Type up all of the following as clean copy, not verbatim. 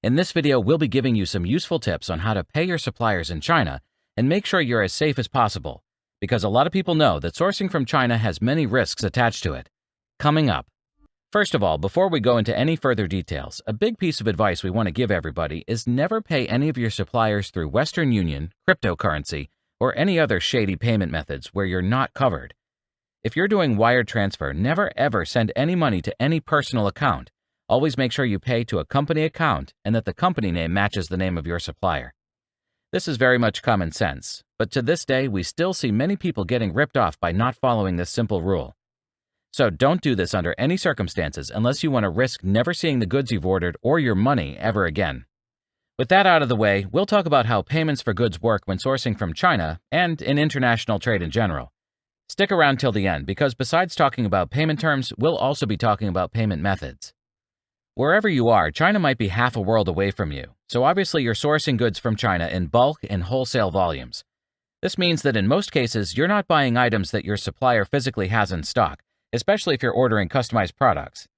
In this video, we'll be giving you some useful tips on how to pay your suppliers in China and make sure you're as safe as possible, because a lot of people know that sourcing from China has many risks attached to it. Coming up. First of all, before we go into any further details, a big piece of advice we want to give everybody is never pay any of your suppliers through Western Union, cryptocurrency, or any other shady payment methods where you're not covered. If you're doing wire transfer, never ever send any money to any personal account. Always make sure you pay to a company account and that the company name matches the name of your supplier. This is very much common sense, but to this day, we still see many people getting ripped off by not following this simple rule. So don't do this under any circumstances unless you want to risk never seeing the goods you've ordered or your money ever again. With that out of the way, we'll talk about how payments for goods work when sourcing from China and in international trade in general. Stick around till the end because besides talking about payment terms, we'll also be talking about payment methods. Wherever you are, China might be half a world away from you, so obviously you're sourcing goods from China in bulk and wholesale volumes. This means that in most cases, you're not buying items that your supplier physically has in stock, especially if you're ordering customized products.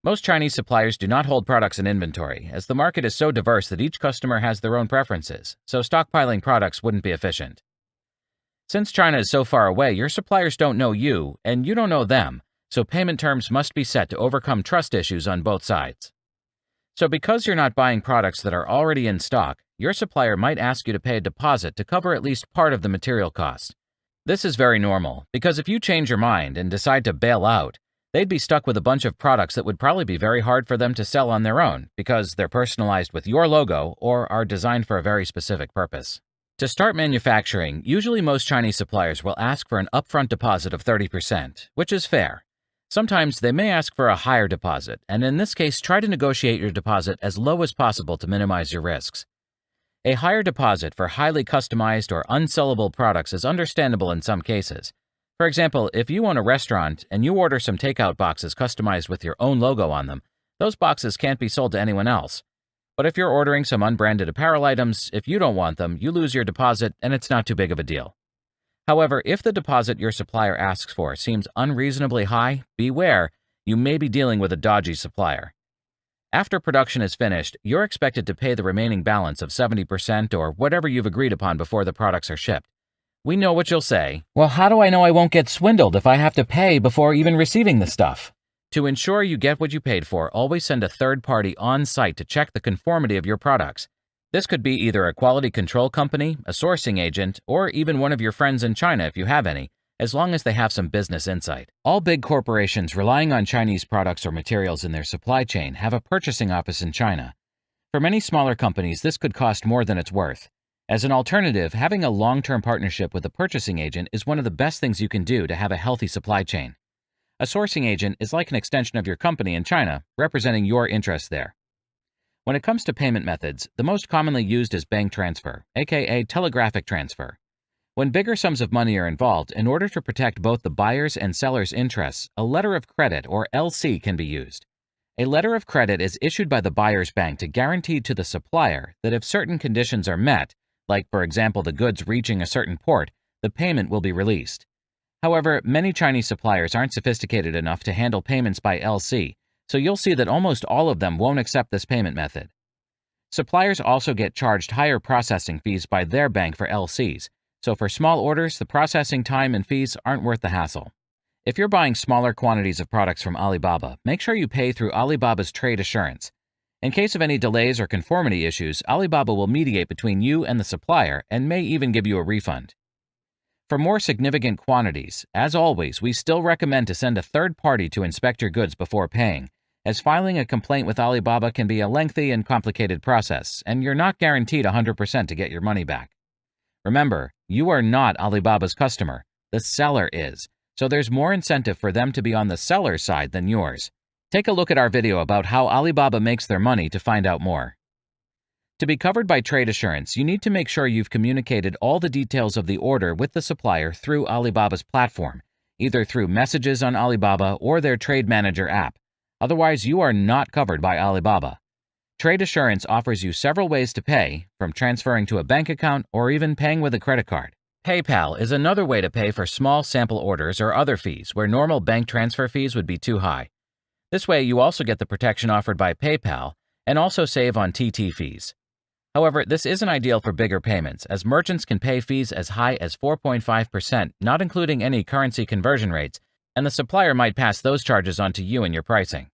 Most Chinese suppliers do not hold products in inventory, as the market is so diverse that each customer has their own preferences, so stockpiling products wouldn't be efficient. Since China is so far away, your suppliers don't know you, and you don't know them, so payment terms must be set to overcome trust issues on both sides. So because you're not buying products that are already in stock, your supplier might ask you to pay a deposit to cover at least part of the material cost. This is very normal, because if you change your mind and decide to bail out, they'd be stuck with a bunch of products that would probably be very hard for them to sell on their own, because they're personalized with your logo or are designed for a very specific purpose. To start manufacturing, usually most Chinese suppliers will ask for an upfront deposit of 30%, which is fair. Sometimes they may ask for a higher deposit, and in this case, try to negotiate your deposit as low as possible to minimize your risks. A higher deposit for highly customized or unsellable products is understandable in some cases. For example, if you own a restaurant and you order some takeout boxes customized with your own logo on them, those boxes can't be sold to anyone else. But if you're ordering some unbranded apparel items, if you don't want them, you lose your deposit and it's not too big of a deal. However, if the deposit your supplier asks for seems unreasonably high, beware, you may be dealing with a dodgy supplier. After production is finished, you're expected to pay the remaining balance of 70% or whatever you've agreed upon before the products are shipped. We know what you'll say. Well, how do I know I won't get swindled if I have to pay before even receiving the stuff? To ensure you get what you paid for, always send a third party on site to check the conformity of your products. This could be either a quality control company, a sourcing agent, or even one of your friends in China if you have any, as long as they have some business insight. All big corporations relying on Chinese products or materials in their supply chain have a purchasing office in China. For many smaller companies, this could cost more than it's worth. As an alternative, having a long-term partnership with a purchasing agent is one of the best things you can do to have a healthy supply chain. A sourcing agent is like an extension of your company in China, representing your interests there. When it comes to payment methods, the most commonly used is bank transfer, aka telegraphic transfer. When bigger sums of money are involved, in order to protect both the buyer's and seller's interests, a letter of credit, or LC, can be used. A letter of credit is issued by the buyer's bank to guarantee to the supplier that if certain conditions are met, like for example the goods reaching a certain port, the payment will be released. However, many Chinese suppliers aren't sophisticated enough to handle payments by LC, so you'll see that almost all of them won't accept this payment method. Suppliers also get charged higher processing fees by their bank for LCs, so for small orders, the processing time and fees aren't worth the hassle. If you're buying smaller quantities of products from Alibaba, make sure you pay through Alibaba's trade assurance. In case of any delays or conformity issues, Alibaba will mediate between you and the supplier and may even give you a refund. For more significant quantities, as always, we still recommend to send a third party to inspect your goods before paying, as filing a complaint with Alibaba can be a lengthy and complicated process, and you're not guaranteed 100% to get your money back. Remember, you are not Alibaba's customer, the seller is, so there's more incentive for them to be on the seller's side than yours. Take a look at our video about how Alibaba makes their money to find out more. To be covered by trade assurance, you need to make sure you've communicated all the details of the order with the supplier through Alibaba's platform, either through messages on Alibaba or their Trade Manager app. Otherwise, you are not covered by Alibaba. Trade assurance offers you several ways to pay, from transferring to a bank account or even paying with a credit card. PayPal is another way to pay for small sample orders or other fees where normal bank transfer fees would be too high. This way, you also get the protection offered by PayPal and also save on TT fees. However, this isn't ideal for bigger payments, as merchants can pay fees as high as 4.5%, not including any currency conversion rates, and the supplier might pass those charges on to you in your pricing.